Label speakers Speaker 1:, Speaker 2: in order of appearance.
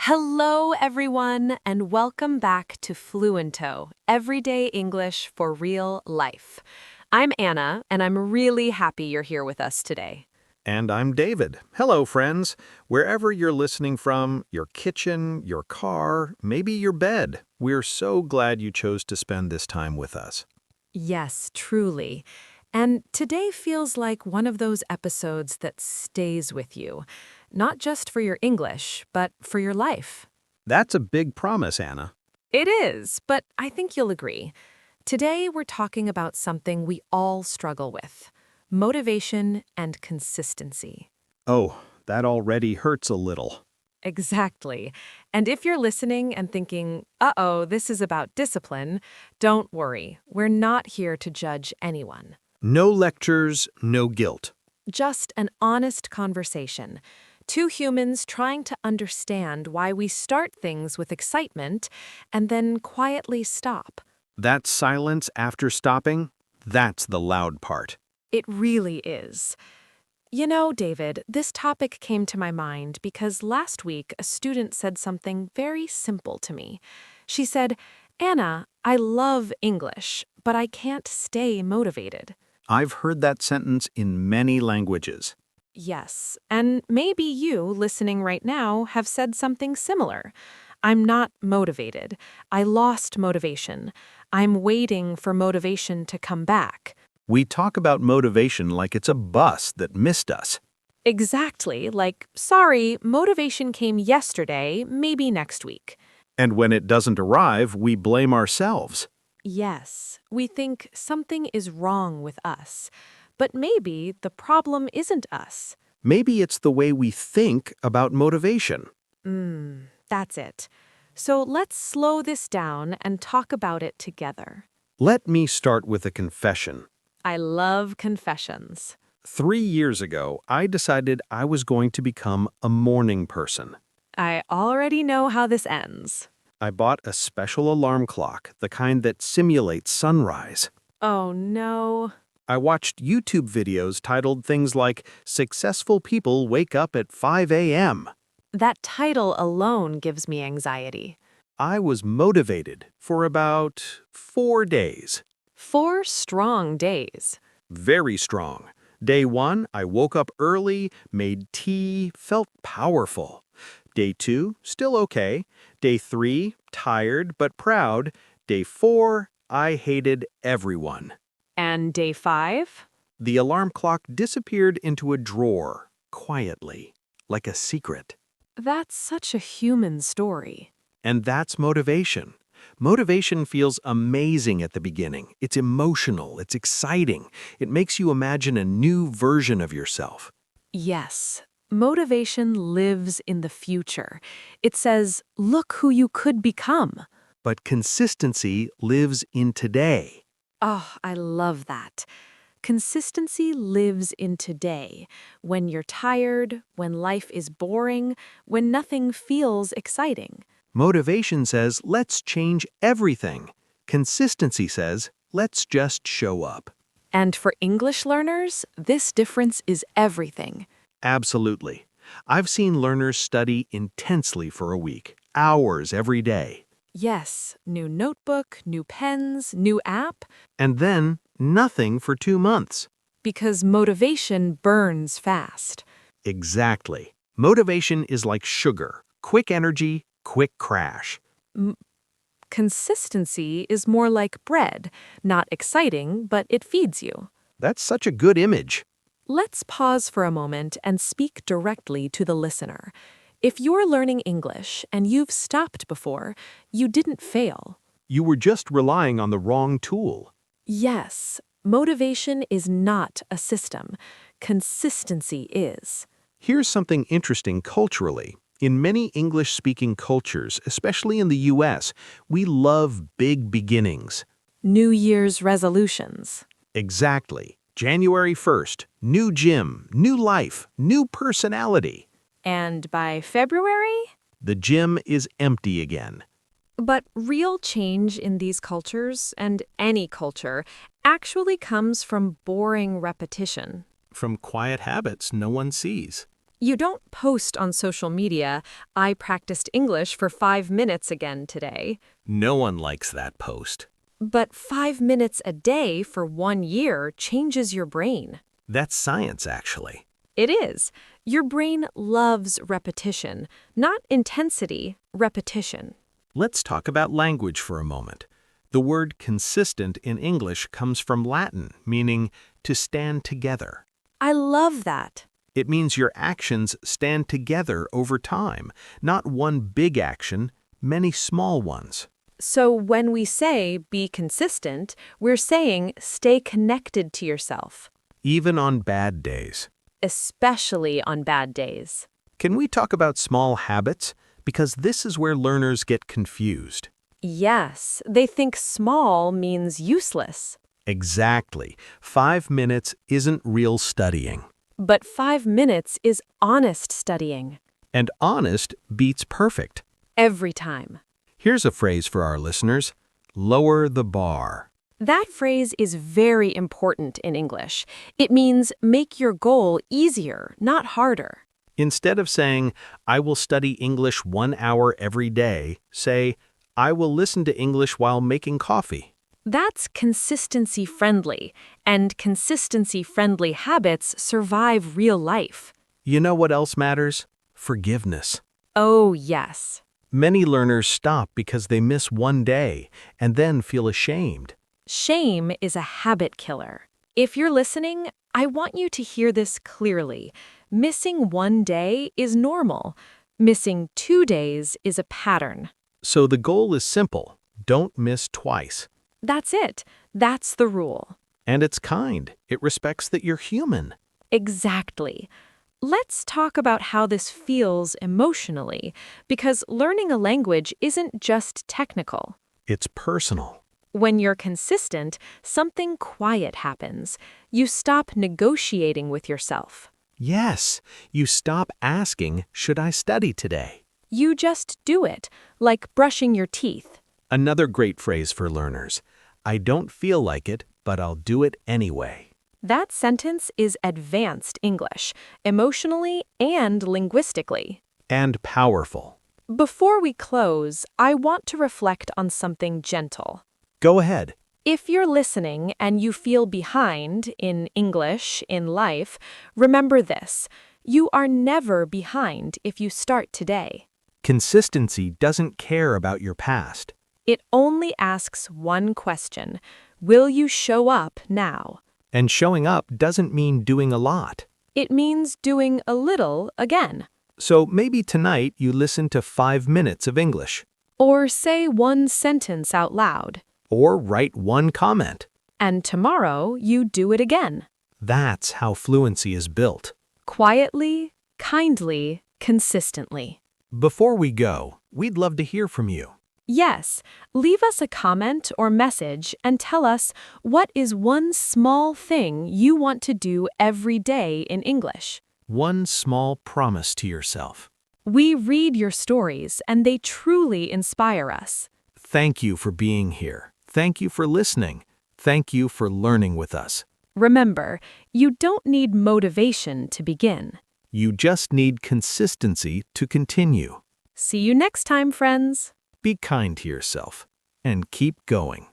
Speaker 1: Hello, everyone, and welcome back to Fluento, Everyday English for Real Life. I'm Anna, and I'm really happy you're here with us today.
Speaker 2: And I'm David. Hello, friends. Wherever you're listening from, your kitchen, your car, maybe your bed, we're so glad you chose to spend this time with us.
Speaker 1: Yes, truly. And today feels like one of those episodes that stays with you, not just for your English, but for your life.
Speaker 2: That's a big promise, Anna.
Speaker 1: It is, but I think you'll agree. Today, we're talking about something we all struggle with: motivation and consistency.
Speaker 2: Oh, that already hurts a little.
Speaker 1: Exactly. And if you're listening and thinking, uh-oh, this is about discipline, don't worry. We're not here to judge anyone.
Speaker 2: No lectures, no guilt.
Speaker 1: Just an honest conversation. Two humans trying to understand why we start things with excitement and then quietly stop.
Speaker 2: That silence after stopping, that's the loud part.
Speaker 1: It really is. You know, David, this topic came to my mind because last week a student said something very simple to me. She said, "Anna, I love English, but I can't stay motivated."
Speaker 2: I've heard that sentence in many languages.
Speaker 1: Yes, and maybe you, listening right now, have said something similar. I'm not motivated. I lost motivation. I'm waiting for motivation to come back.
Speaker 2: We talk about motivation like it's a bus that missed us.
Speaker 1: Exactly, like, sorry, motivation came yesterday, maybe next week.
Speaker 2: And when it doesn't arrive, we blame ourselves.
Speaker 1: Yes, we think something is wrong with us. But maybe the problem isn't us.
Speaker 2: Maybe it's the way we think about motivation.
Speaker 1: That's it. So let's slow this down and talk about it together.
Speaker 2: Let me start with a confession.
Speaker 1: I love confessions.
Speaker 2: 3 years ago, I decided I was going to become a morning person.
Speaker 1: I already know how this ends.
Speaker 2: I bought a special alarm clock, the kind that simulates sunrise.
Speaker 1: Oh no.
Speaker 2: I watched YouTube videos titled things like "Successful People Wake Up at 5 a.m."
Speaker 1: That title alone gives me anxiety.
Speaker 2: I was motivated for about 4 days.
Speaker 1: 4 strong days.
Speaker 2: Very strong. Day 1, I woke up early, made tea, felt powerful. Day 2, still okay. Day 3, tired but proud. Day 4, I hated everyone.
Speaker 1: And day 5?
Speaker 2: The alarm clock disappeared into a drawer, quietly, like a secret.
Speaker 1: That's such a human story.
Speaker 2: And that's motivation. Motivation feels amazing at the beginning. It's emotional, it's exciting. It makes you imagine a new version of yourself.
Speaker 1: Yes, motivation lives in the future. It says, look who you could become.
Speaker 2: But consistency lives in today.
Speaker 1: Oh, I love that. Consistency lives in today, when you're tired, when life is boring, when nothing feels exciting.
Speaker 2: Motivation says, let's change everything. Consistency says, let's just show up.
Speaker 1: And for English learners, this difference is everything.
Speaker 2: Absolutely. I've seen learners study intensely for a week, hours every day.
Speaker 1: Yes, new notebook, new pens, new app.
Speaker 2: And then nothing for 2 months.
Speaker 1: Because motivation burns fast.
Speaker 2: Exactly. Motivation is like sugar. Quick energy, quick crash.
Speaker 1: Consistency is more like bread, not exciting, but it feeds you.
Speaker 2: That's such a good image.
Speaker 1: Let's pause for a moment and speak directly to the listener. If you're learning English and you've stopped before, you didn't fail.
Speaker 2: You were just relying on the wrong tool.
Speaker 1: Yes, motivation is not a system. Consistency is.
Speaker 2: Here's something interesting culturally. In many English-speaking cultures, especially in the US, we love big beginnings.
Speaker 1: New Year's resolutions.
Speaker 2: Exactly. January 1st, new gym, new life, new personality.
Speaker 1: And by February?
Speaker 2: The gym is empty again.
Speaker 1: But real change in these cultures, and any culture, actually comes from boring repetition.
Speaker 2: From quiet habits no one sees.
Speaker 1: You don't post on social media, "I practiced English for 5 minutes again today."
Speaker 2: No one likes that post.
Speaker 1: But 5 minutes a day for 1 year changes your brain.
Speaker 2: That's science, actually.
Speaker 1: It is. Your brain loves repetition, not intensity, repetition.
Speaker 2: Let's talk about language for a moment. The word consistent in English comes from Latin, meaning to stand together.
Speaker 1: I love that.
Speaker 2: It means your actions stand together over time, not one big action, many small ones.
Speaker 1: So when we say be consistent, we're saying stay connected to yourself,
Speaker 2: Even on bad days.
Speaker 1: especially on bad days.
Speaker 2: Can we talk about small habits? Because this is where learners get confused.
Speaker 1: Yes, they think small means useless.
Speaker 2: Exactly. 5 minutes isn't real studying.
Speaker 1: But 5 minutes is honest studying.
Speaker 2: And honest beats perfect.
Speaker 1: Every time.
Speaker 2: Here's a phrase for our listeners. Lower the bar.
Speaker 1: That phrase is very important in English. It means make your goal easier, not harder.
Speaker 2: Instead of saying, I will study English 1 hour every day, say, I will listen to English while making coffee.
Speaker 1: That's consistency friendly, and consistency friendly habits survive real life.
Speaker 2: You know what else matters? Forgiveness.
Speaker 1: Oh, yes.
Speaker 2: Many learners stop because they miss one day and then feel ashamed.
Speaker 1: Shame is a habit killer. If you're listening, I want you to hear this clearly. Missing 1 day is normal. Missing 2 days is a pattern.
Speaker 2: So the goal is simple. Don't miss twice.
Speaker 1: That's it. That's the rule.
Speaker 2: And it's kind. It respects that you're human.
Speaker 1: Exactly. Let's talk about how this feels emotionally, because learning a language isn't just technical.
Speaker 2: It's personal.
Speaker 1: When you're consistent, something quiet happens. You stop negotiating with yourself.
Speaker 2: Yes, you stop asking, should I study today?
Speaker 1: You just do it, like brushing your teeth.
Speaker 2: Another great phrase for learners. I don't feel like it, but I'll do it anyway.
Speaker 1: That sentence is advanced English, emotionally and linguistically.
Speaker 2: And powerful.
Speaker 1: Before we close, I want to reflect on something gentle.
Speaker 2: Go ahead.
Speaker 1: If you're listening and you feel behind in English, in life, remember this. You are never behind if you start today.
Speaker 2: Consistency doesn't care about your past.
Speaker 1: It only asks one question. Will you show up now?
Speaker 2: And showing up doesn't mean doing a lot.
Speaker 1: It means doing a little again.
Speaker 2: So maybe tonight you listen to 5 minutes of English.
Speaker 1: Or say one sentence out loud.
Speaker 2: Or write one comment.
Speaker 1: And tomorrow you do it again.
Speaker 2: That's how fluency is built.
Speaker 1: Quietly, kindly, consistently.
Speaker 2: Before we go, we'd love to hear from you.
Speaker 1: Yes, leave us a comment or message and tell us what is one small thing you want to do every day in English.
Speaker 2: One small promise to yourself.
Speaker 1: We read your stories and they truly inspire us.
Speaker 2: Thank you for being here. Thank you for listening. Thank you for learning with us.
Speaker 1: Remember, you don't need motivation to begin.
Speaker 2: You just need consistency to continue.
Speaker 1: See you next time, friends.
Speaker 2: Be kind to yourself and keep going.